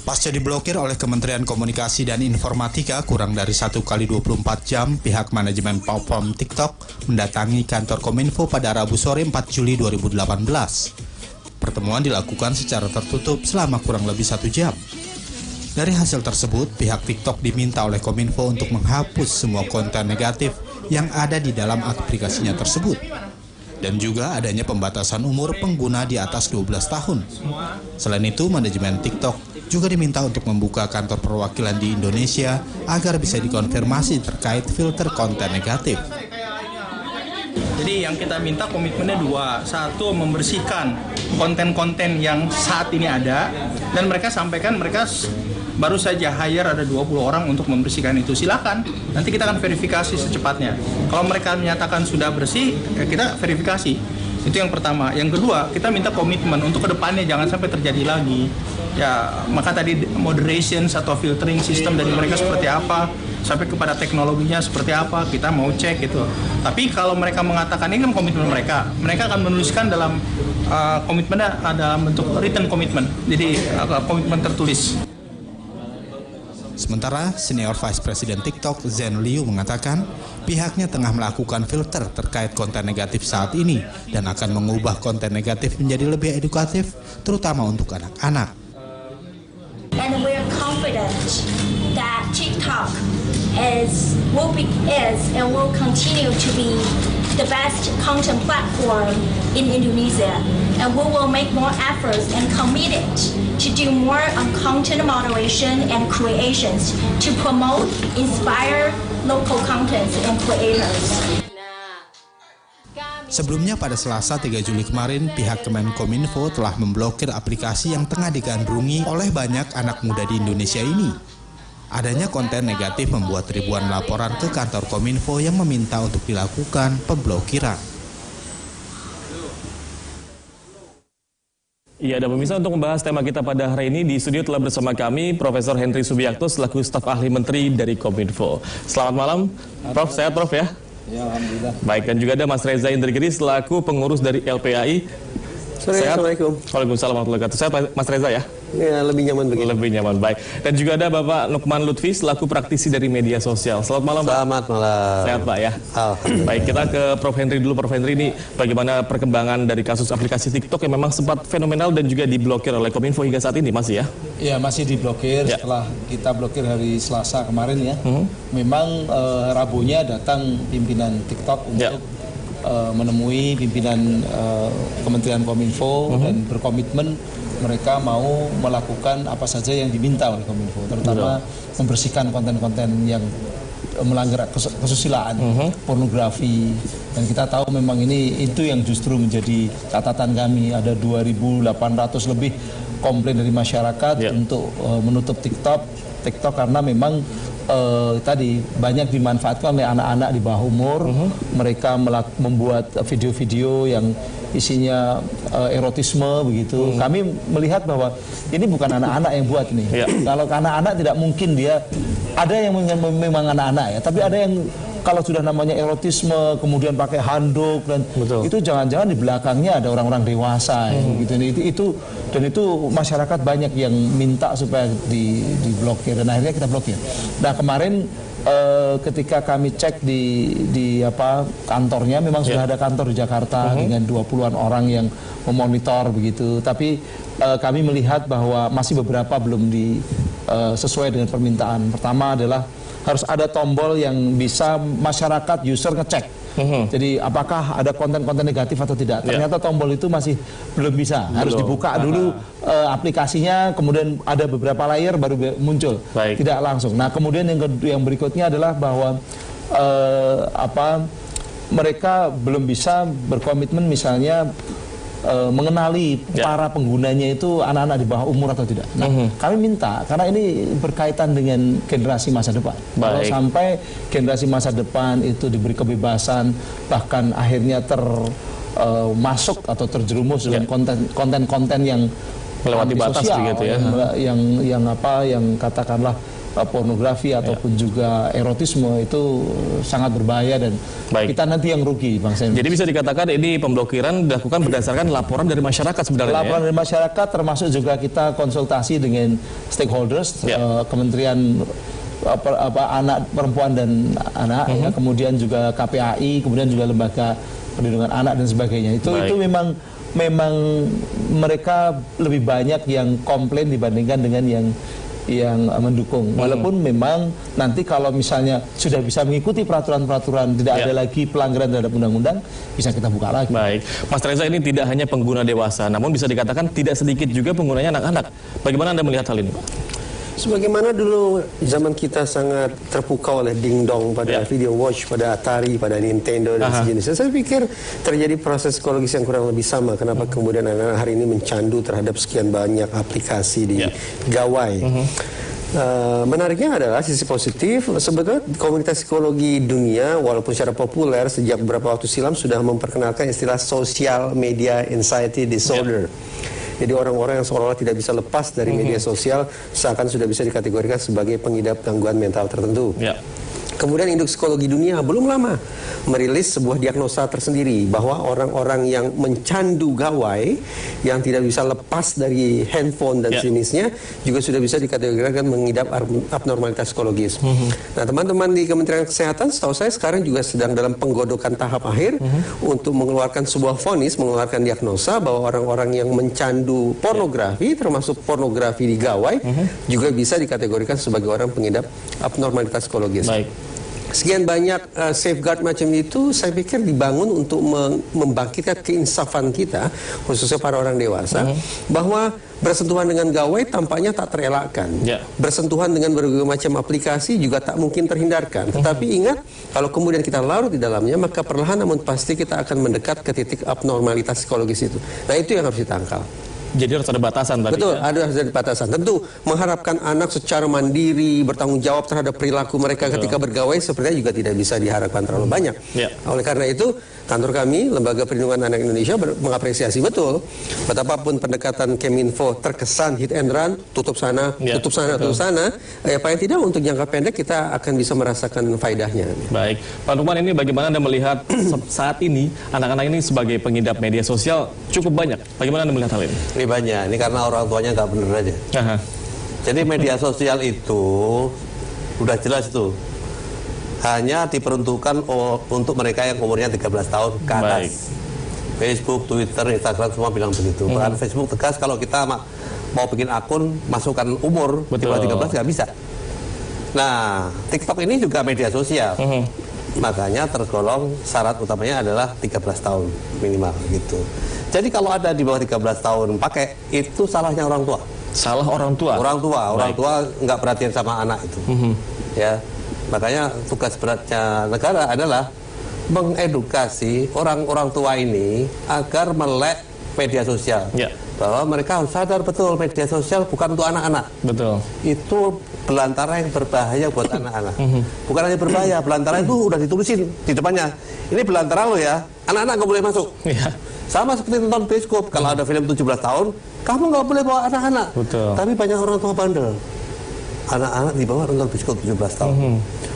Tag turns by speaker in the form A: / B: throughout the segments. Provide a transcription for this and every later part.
A: Pasca diblokir oleh Kementerian Komunikasi dan Informatika kurang dari 1 kali 24 jam, pihak manajemen platform TikTok mendatangi kantor Kominfo pada Rabu sore 4 Juli 2018. Pertemuan dilakukan secara tertutup selama kurang lebih 1 jam. Dari hasil tersebut, pihak TikTok diminta oleh Kominfo untuk menghapus semua konten negatif yang ada di dalam aplikasinya tersebut. Dan juga adanya pembatasan umur pengguna di atas 12 tahun. Selain itu, manajemen TikTok juga diminta untuk membuka kantor perwakilan di Indonesia agar bisa dikonfirmasi terkait filter konten negatif.
B: Jadi yang kita minta komitmennya dua. Satu, membersihkan konten-konten yang saat ini ada. Dan mereka sampaikan mereka baru saja hire ada 20 orang untuk membersihkan itu. Silakan, nanti kita akan verifikasi secepatnya. Kalau mereka menyatakan sudah bersih, ya kita verifikasi. Itu yang pertama. Yang kedua, kita minta komitmen untuk kedepannya jangan sampai terjadi lagi. Ya, maka tadi moderation atau filtering sistem dari mereka seperti apa, sampai kepada teknologinya seperti apa, kita mau cek gitu. Tapi kalau mereka mengatakan ini kan komitmen mereka akan menuliskan dalam komitmennya dalam bentuk written commitment. Jadi komitmen tertulis.
A: Sementara, Senior Vice President TikTok, Zen Liu, mengatakan pihaknya tengah melakukan filter terkait konten negatif saat ini dan akan mengubah konten negatif menjadi lebih edukatif, terutama untuk anak-anak.
C: And we're confident that TikTok will continue to be the best content platform in Indonesia, and we will make more efforts and committed to do more on content moderation and creations to promote, inspire local contents and creators.
A: Sebelumnya pada Selasa 3 Juli kemarin, pihak Kemenkominfo telah memblokir aplikasi yang tengah digandrungi oleh banyak anak muda di Indonesia ini. Adanya konten negatif membuat ribuan laporan ke kantor Kominfo yang meminta untuk dilakukan pemblokiran.
D: Ya, dan pemirsa, untuk membahas tema kita pada hari ini di studio telah bersama kami Profesor Henry Subiakto selaku staf ahli menteri dari Kominfo. Selamat malam, Prof. Sehat, Prof, ya?
E: Ya, alhamdulillah.
D: Baik, dan juga ada Mas Reza Indragiri selaku pengurus dari LPAI.
E: Assalamualaikum.
D: Waalaikumsalam warahmatullahi wabarakatuh. Sehat, Mas Reza, ya?
E: Ya, lebih nyaman begini.
D: Lebih nyaman, baik. Dan juga ada Bapak Lukman Lutfi selaku praktisi dari media sosial. Selamat malam, Pak.
E: Selamat malam.
D: Sehat, Pak, ya? Baik, kita ke Prof. Henry dulu. Prof. Henry, ini bagaimana perkembangan dari kasus aplikasi TikTok yang memang sempat fenomenal dan juga diblokir oleh Kominfo hingga saat ini, masih ya?
F: Ya, masih diblokir setelah kita blokir hari Selasa kemarin ya. Memang Rabunya datang pimpinan TikTok untuk menemui pimpinan Kementerian Kominfo dan berkomitmen mereka mau melakukan apa saja yang diminta oleh Kominfo, terutama membersihkan konten-konten yang melanggar kesusilaan, pornografi, dan kita tahu memang itu yang justru menjadi catatan kami. Ada 2.800 lebih komplain dari masyarakat untuk menutup TikTok karena memang tadi banyak dimanfaatkan oleh anak-anak di bawah umur. Mereka membuat video-video yang isinya erotisme begitu. Kami melihat bahwa ini bukan anak-anak yang buat nih. Kalau anak-anak tidak mungkin dia ada yang memang anak-anak ya, tapi ada yang kalau sudah namanya erotisme kemudian pakai handuk dan itu jangan-jangan di belakangnya ada orang-orang dewasa gitu. Itu masyarakat banyak yang minta supaya diblokir dan akhirnya kita blokir. Nah, kemarin ketika kami cek di kantornya, memang sudah ada kantor di Jakarta dengan 20-an orang yang memonitor begitu. Tapi kami melihat bahwa masih beberapa belum sesuai dengan permintaan. Pertama adalah harus ada tombol yang bisa masyarakat user ngecek. Jadi apakah ada konten-konten negatif atau tidak. Ternyata tombol itu masih belum bisa. Harus dibuka dulu aplikasinya, kemudian ada beberapa layer baru muncul. Tidak langsung. Nah, kemudian yang berikutnya adalah bahwa mereka belum bisa berkomitmen misalnya mengenali para penggunanya itu anak-anak di bawah umur atau tidak. Nah, kami minta, karena ini berkaitan dengan generasi masa depan. Kalau sampai generasi masa depan itu diberi kebebasan, bahkan akhirnya masuk atau terjerumus dalam konten-konten yang
D: melewati batas begitu ya,
F: yang katakanlah pornografi ataupun juga erotisme itu sangat berbahaya dan kita nanti yang rugi, Bang Sen.
D: Jadi bisa dikatakan ini pemblokiran dilakukan berdasarkan laporan dari masyarakat sebenarnya.
F: Laporan dari masyarakat, termasuk juga kita konsultasi dengan stakeholders, Kementerian anak, perempuan dan anak, ya, kemudian juga KPAI, kemudian juga lembaga perlindungan anak dan sebagainya. Itu memang mereka lebih banyak yang komplain dibandingkan dengan yang mendukung. Walaupun memang nanti kalau misalnya sudah bisa mengikuti peraturan-peraturan, tidak ada lagi pelanggaran terhadap undang-undang, bisa kita buka lagi.
D: Baik, Mas Reza, ini tidak hanya pengguna dewasa, namun bisa dikatakan tidak sedikit juga penggunanya anak-anak. Bagaimana Anda melihat hal ini, Pak?
E: Sebagaimana dulu zaman kita sangat terpukau oleh ding-dong pada video watch, pada Atari, pada Nintendo dan sejenisnya, saya pikir terjadi proses psikologis yang kurang lebih sama. Kenapa kemudian anak-anak hari ini mencandu terhadap sekian banyak aplikasi di gawai. Menariknya adalah sisi positif, sebetulnya komunitas psikologi dunia walaupun secara populer sejak beberapa waktu silam sudah memperkenalkan istilah social media anxiety disorder. Jadi orang-orang yang seolah-olah tidak bisa lepas dari media sosial seakan sudah bisa dikategorikan sebagai pengidap gangguan mental tertentu. Kemudian Induk Psikologi Dunia belum lama merilis sebuah diagnosa tersendiri bahwa orang-orang yang mencandu gawai, yang tidak bisa lepas dari handphone dan jenisnya, juga sudah bisa dikategorikan mengidap abnormalitas psikologis. Nah, teman-teman di Kementerian Kesehatan, setahu saya sekarang juga sedang dalam penggodokan tahap akhir untuk mengeluarkan sebuah vonis, mengeluarkan diagnosa bahwa orang-orang yang mencandu pornografi, termasuk pornografi di gawai, juga bisa dikategorikan sebagai orang pengidap abnormalitas psikologis. Sekian banyak safeguard macam itu, saya pikir dibangun untuk membangkitkan keinsafan kita, khususnya para orang dewasa, bahwa bersentuhan dengan gawai tampaknya tak terelakkan. Bersentuhan dengan berbagai macam aplikasi juga tak mungkin terhindarkan. Tetapi ingat, kalau kemudian kita larut di dalamnya, maka perlahan namun pasti kita akan mendekat ke titik abnormalitas psikologis itu. Nah, itu yang harus ditangkal.
D: Jadi harus ada batasan tadi.
E: Betul, harus ada batasan. Tentu mengharapkan anak secara mandiri bertanggung jawab terhadap perilaku mereka ketika bergawai sepertinya juga tidak bisa diharapkan terlalu banyak. Oleh karena itu, kantor kami, Lembaga Perlindungan Anak Indonesia, mengapresiasi betul betapapun pendekatan Keminfo terkesan hit and run, tutup sana, tutup sana, tutup sana. Paling tidak untuk jangka pendek kita akan bisa merasakan faedahnya.
D: Baik, Pak Nukman, ini bagaimana Anda melihat saat ini anak-anak ini sebagai pengidap media sosial cukup banyak? Bagaimana Anda melihat hal ini?
E: Ini banyak, ini karena orang tuanya nggak bener aja. Jadi media sosial itu udah jelas itu hanya diperuntukkan untuk mereka yang umurnya 13 tahun ke atas. Facebook, Twitter, Instagram semua bilang begitu. Bahkan Facebook tegas kalau kita mau bikin akun masukkan umur di bawah 13 nggak bisa. Nah, TikTok ini juga media sosial. Makanya tergolong syarat utamanya adalah 13 tahun minimal gitu. Jadi kalau ada di bawah 13 tahun pakai, itu salahnya orang tua.
D: Salah orang tua?
E: Orang tua nggak perhatian sama anak itu. Ya, makanya tugas beratnya negara adalah mengedukasi orang-orang tua ini agar melek media sosial. Bahwa mereka harus sadar betul media sosial bukan untuk anak-anak.
D: Betul.
E: Itu belantara yang berbahaya buat anak-anak. Bukan hanya berbahaya, belantara itu udah ditulisin di depannya. Ini belantara lo ya, anak-anak nggak boleh masuk. Sama seperti nonton bioskop, kalau ada film 17 tahun, kamu nggak boleh bawa anak-anak. Tapi banyak orang tua bandel. Anak-anak dibawa nonton bioskop 17 tahun.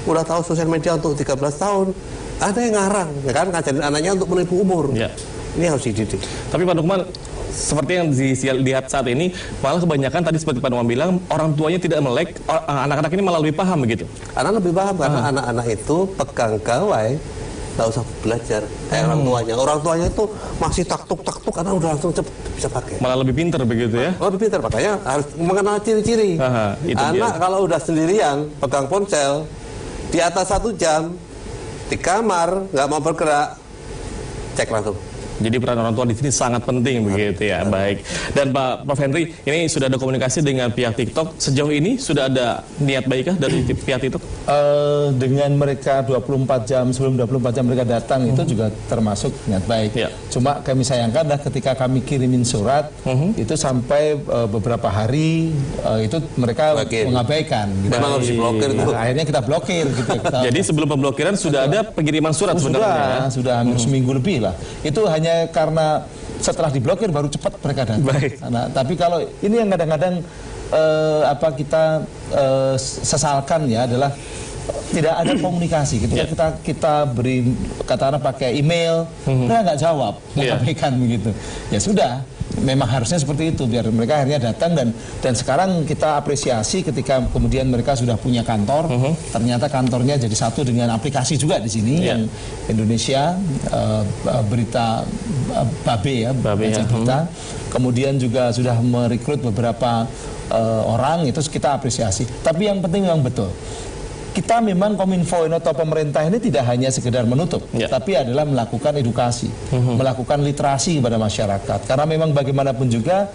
E: Udah tahu sosial media untuk 13 tahun, ada yang ngarang, ya kan, ngajarin anaknya untuk menipu umur. Ini harus dididik.
D: Tapi Pak Nukman, seperti yang dilihat saat ini, malah kebanyakan tadi seperti Pak Nukman bilang, orang tuanya tidak melek, anak-anak ini malah lebih paham begitu.
E: Anak lebih paham karena anak-anak itu pegang gawai, nggak usah belajar kayak orang tuanya. Orang tuanya itu masih taktuk karena udah langsung cepet bisa pakai.
D: Malah lebih pintar begitu ya?
E: Lebih pintar, makanya harus mengenal ciri-ciri. Anak kalau udah sendirian pegang ponsel di atas 1 jam di kamar nggak mau bergerak, cek langsung.
D: Jadi peran orang tua di sini sangat penting begitu ya. Baik. Dan Pak Prof Henry, ini sudah ada komunikasi dengan pihak TikTok. Sejauh ini sudah ada niat baikkah dari pihak TikTok?
F: Dengan mereka 24 jam sebelum 24 jam mereka datang itu juga termasuk niat baik. Cuma kami sayangkan ketika kami kirimin surat itu sampai beberapa hari itu mereka mengabaikan.
E: Memang harus diblokir itu.
F: Akhirnya kita blokir gitu.
D: Jadi sebelum pemblokiran sudah ada pengiriman surat sebenarnya.
F: Sudah hampir seminggu lebih lah. Itu hanya karena setelah diblokir baru cepat mereka datang. Nah, tapi kalau ini yang kadang-kadang kita sesalkan ya adalah tidak ada komunikasi. Ketika kita beri katakanlah pakai email, mereka nggak jawab, menyampaikan begitu. Ya sudah, memang harusnya seperti itu biar mereka akhirnya datang dan sekarang kita apresiasi ketika kemudian mereka sudah punya kantor, ternyata kantornya jadi satu dengan aplikasi juga di sini yang Indonesia berita Babe berita. Kemudian juga sudah merekrut beberapa orang, itu kita apresiasi. Tapi yang penting memang betul. Kita memang Kominfo atau pemerintah ini tidak hanya sekedar menutup, tapi adalah melakukan edukasi, melakukan literasi kepada masyarakat. Karena memang bagaimanapun juga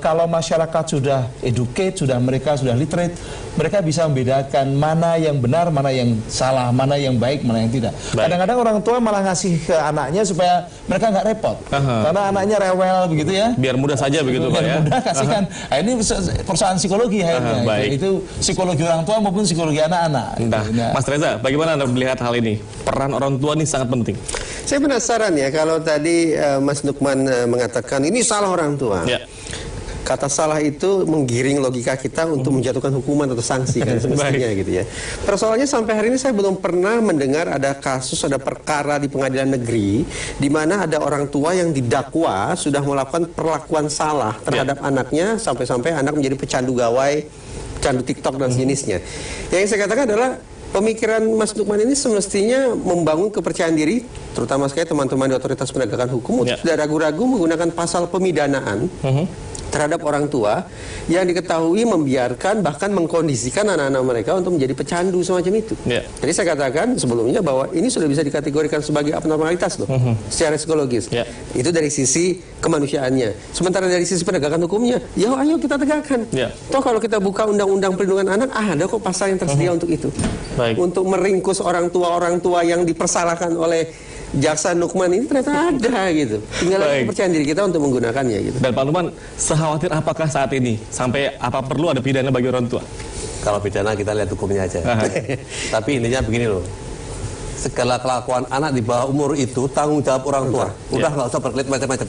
F: kalau masyarakat sudah educate, mereka sudah literate, mereka bisa membedakan mana yang benar, mana yang salah, mana yang baik, mana yang tidak. Kadang-kadang orang tua malah ngasih ke anaknya supaya mereka nggak repot, karena anaknya rewel begitu ya.
D: Biar mudah saja begitu Pak ya.
F: Mudah kasihkan. Nah, ini persoalan psikologi akhirnya. Itu psikologi orang tua maupun psikologi anak-anak.
D: Mas Reza, bagaimana Anda melihat hal ini? Peran orang tua ini sangat penting.
E: Saya penasaran ya, kalau tadi Mas Nukman mengatakan ini salah orang tua. Kata salah itu menggiring logika kita untuk menjatuhkan hukuman atau sanksi kan semestinya gitu ya. Persoalannya sampai hari ini saya belum pernah mendengar ada kasus, ada perkara di pengadilan negeri di mana ada orang tua yang didakwa sudah melakukan perlakuan salah terhadap anaknya sampai-sampai anak menjadi pecandu gawai, pecandu TikTok dan sejenisnya. Yang saya katakan adalah pemikiran Mas Nukman ini semestinya membangun kepercayaan diri, terutama sekali teman-teman di otoritas penegakan hukum untuk tidak ragu-ragu menggunakan pasal pemidanaan terhadap orang tua yang diketahui membiarkan bahkan mengkondisikan anak-anak mereka untuk menjadi pecandu semacam itu. Jadi saya katakan sebelumnya bahwa ini sudah bisa dikategorikan sebagai abnormalitas loh, secara psikologis. Itu dari sisi kemanusiaannya. Sementara dari sisi penegakan hukumnya, ya ayo kita tegakkan. Toh kalau kita buka undang-undang perlindungan anak, ada kok pasal yang tersedia untuk itu. Untuk meringkus orang tua yang dipersalahkan oleh jaksa Nukman ini ternyata ada gitu. Tinggal kepercayaan diri kita untuk menggunakannya gitu.
D: Dan Pak Nukman, sekhawatir apakah saat ini sampai apa perlu ada pidana bagi orang tua?
G: Kalau pidana kita lihat hukumnya aja. Tapi intinya begini loh. Segala kelakuan anak di bawah umur itu tanggung jawab orang tua. Udah nggak usah berkelit macam-macam.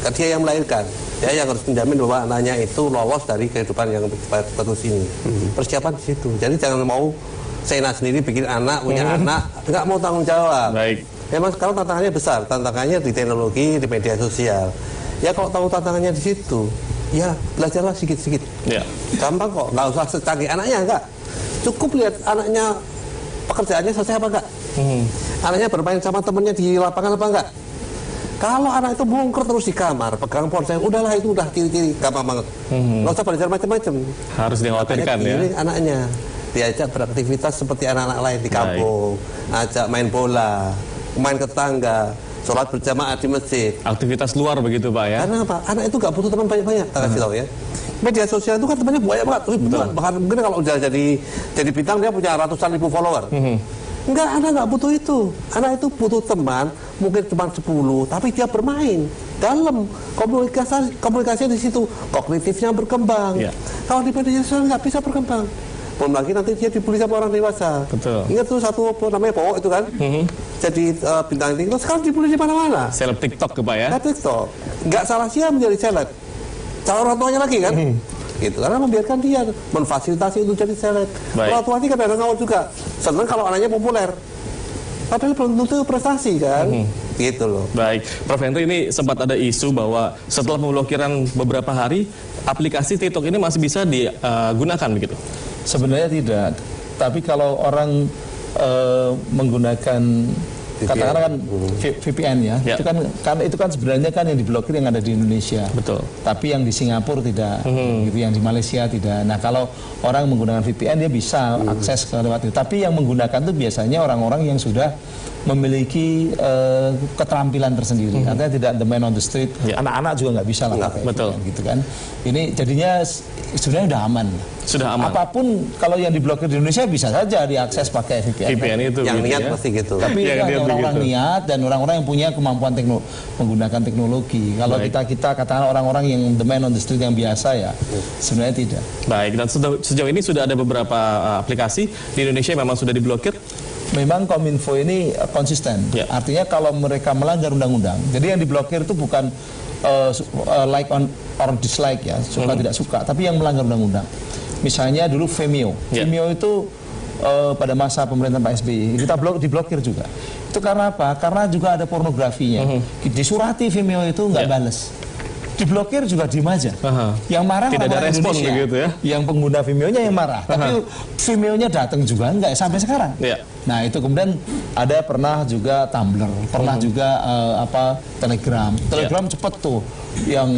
G: Kan dia yang melahirkan. Dia yang harus menjamin bahwa anaknya itu lolos dari kehidupan yang terus ini. Persiapan di situ. Jadi jangan mau Sena sendiri bikin anak, punya anak, nggak mau tanggung jawab. Memang sekarang tantangannya besar, tantangannya di teknologi, di media sosial. Ya kalau tahu tantangannya di situ, ya belajarlah sedikit-sedikit. Gampang kok, nggak usah secanggih anaknya, enggak. Cukup lihat anaknya pekerjaannya selesai apa enggak. Anaknya bermain sama temennya di lapangan apa enggak. Kalau anak itu bungker terus di kamar, pegang ponsel, udahlah itu udah ciri-ciri gampang banget. Nggak usah belajar macam-macam.
D: Harus dikhawatirkan ya.
G: Anaknya diajak beraktivitas seperti anak-anak lain di kampung, ajak main bola, main ke tetangga, sholat berjamaah di masjid.
D: Aktivitas luar begitu Pak ya?
G: Karena apa? Anak itu gak butuh teman banyak-banyak, tak kasih tahu ya. Media sosial itu kan temannya banyak banget, terus bahkan mungkin kalau udah jadi bintang dia punya ratusan ribu follower. Enggak, anak nggak butuh itu. Anak itu butuh teman, mungkin cuma 10, tapi dia bermain dalam komunikasi di situ, kognitifnya berkembang. Kalau di media sosial nggak bisa berkembang. Belum lagi nanti dia dibully sama orang dewasa. Ingat tuh satu namanya Powok itu kan, jadi bintang TikTok sekarang dibully di mana-mana.
D: Seleb TikTok ke Pak ya?
G: TikTok, nggak salah dia menjadi seleb. Salah orang tuanya lagi kan, gitu. Karena membiarkan dia memfasilitasi untuk jadi seleb. Orang tua ini kadang-kadang ngawal juga, senang kalau anaknya populer. Padahal belum tentu prestasi kan, gitu loh.
D: Baik, Prof Henry, ini sempat ada isu bahwa setelah pemblokiran beberapa hari, aplikasi TikTok ini masih bisa digunakan begitu?
F: Sebenarnya tidak, tapi kalau orang menggunakan katakanlah kan VPN ya, itu kan sebenarnya kan yang diblokir yang ada di Indonesia. Tapi yang di Singapura tidak, gitu, yang di Malaysia tidak. Nah kalau orang menggunakan VPN dia bisa akses ke lewat itu. Tapi yang menggunakan itu biasanya orang-orang yang sudah memiliki keterampilan tersendiri. Artinya tidak the man on the street. Anak-anak juga nggak bisa lah pakai VPN, gitu kan. Ini jadinya sebenarnya udah aman.
D: Sudah aman.
F: Apapun kalau yang diblokir di Indonesia bisa saja diakses pakai VPN.
D: VPN itu
G: yang
D: gitu
G: niat
D: ya.
G: pasti gitu.
F: Tapi orang-orang niat dan orang-orang yang punya kemampuan menggunakan teknologi. Kalau kita katakan orang-orang yang the man on the street yang biasa ya, sebenarnya tidak.
D: Baik, dan sejauh ini sudah ada beberapa aplikasi di Indonesia yang memang sudah diblokir.
F: Memang Kominfo ini konsisten. Artinya kalau mereka melanggar undang-undang, jadi yang diblokir itu bukan like or dislike ya, suka tidak suka, tapi yang melanggar undang-undang. Misalnya dulu Vimeo. Vimeo itu pada masa pemerintahan Pak SBY kita diblokir juga. Itu karena apa? Karena juga ada pornografinya. Disurati Vimeo itu nggak bales. Diblokir juga diem aja. Yang marah
D: tidak ada respon begitu ya.
F: Yang pengguna Vimeo-nya yang marah. Tapi Vimeo-nya datang juga enggak sampai sekarang. Nah, itu kemudian ada pernah juga Tumblr, pernah juga Telegram. Telegram cepet tuh. Yang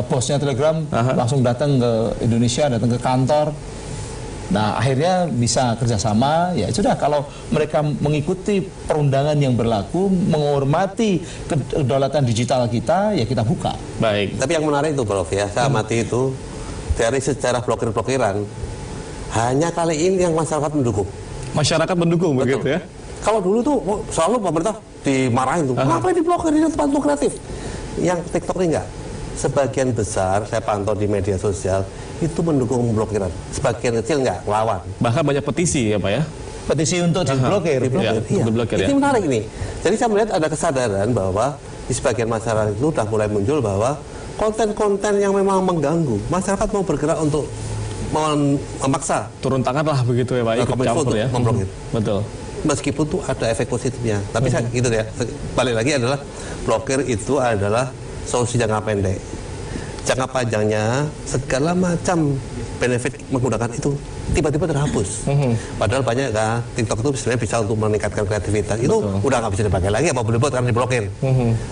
F: bosnya Telegram langsung datang ke Indonesia, datang ke kantor. Nah, akhirnya bisa kerjasama, ya sudah, kalau mereka mengikuti perundangan yang berlaku, menghormati kedaulatan digital kita, ya kita buka.
G: Baik. Tapi yang menarik itu, Prof, ya, saya amati itu, dari sejarah blokir-blokiran, hanya kali ini yang masyarakat mendukung.
D: Masyarakat mendukung, betul, begitu ya?
G: Kalau dulu tuh selalu pemerintah dimarahin tuh, ngapain diblokir, ini tempat kreatif. Yang TikTok ini enggak. Sebagian besar saya pantau di media sosial itu mendukung pemblokiran, sebagian kecil nggak, lawan.
D: Bahkan banyak petisi ya Pak ya?
F: Petisi untuk diblokir.
G: Itu menarik nih. Jadi saya melihat ada kesadaran bahwa di sebagian masyarakat itu sudah mulai muncul bahwa konten-konten yang memang mengganggu, masyarakat mau bergerak untuk memaksa.
D: Turun tangan lah begitu ya Pak, ikut campur ya.
G: Memblokir.
D: Betul.
G: Meskipun tuh ada efek positifnya, tapi saya gitu ya. Balik lagi adalah blokir itu adalah solusi jangka pendek. Jangka panjangnya segala macam benefit menggunakan itu tiba-tiba terhapus. Padahal banyak kan TikTok itu sebenarnya bisa untuk meningkatkan kreativitas. Itu udah nggak bisa dipakai lagi, apa boleh buat karena diblokir.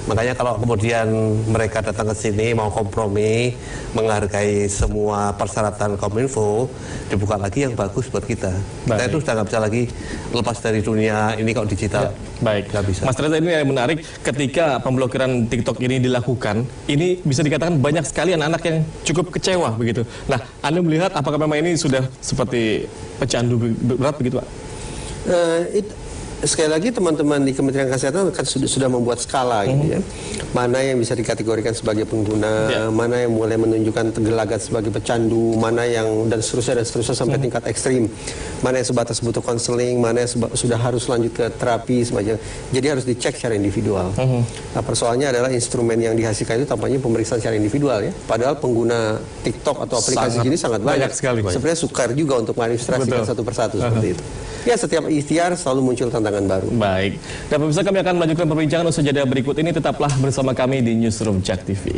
G: Makanya kalau kemudian mereka datang ke sini mau kompromi, menghargai semua persyaratan Kominfo, dibuka lagi yang bagus buat kita. Kita itu sudah nggak bisa lagi lepas dari dunia ini kalau digital.
D: Baik,
G: nggak bisa.
D: Mas Reza, ini yang menarik, ketika pemblokiran TikTok ini dilakukan, ini bisa dikatakan banyak sekali anak-anak yang cukup kecewa begitu. Nah, Anda melihat apakah memang ini sudah seperti pecandu berat begitu Pak?
E: Sekali lagi teman-teman di Kementerian Kesehatan kan sudah membuat skala gitu ya. Mana yang bisa dikategorikan sebagai pengguna, mana yang mulai menunjukkan gelagat sebagai pecandu, mana yang dan seterusnya sampai tingkat ekstrim. Mana yang sebatas butuh konseling, mana yang sudah harus lanjut ke terapi semacam. Jadi harus dicek secara individual. Nah, persoalannya adalah instrumen yang dihasilkan itu tampaknya pemeriksaan secara individual ya. Padahal pengguna TikTok atau aplikasi ini sangat banyak sekali. Sebenarnya sukar juga untuk mengilustrasikan satu persatu seperti itu. Ya, setiap ikhtiar selalu muncul tantangan baru.
D: Baik. Dan pemirsa, kami akan melanjutkan perbincangan usai jeda berikut ini. Tetaplah bersama kami di Newsroom JAK TV.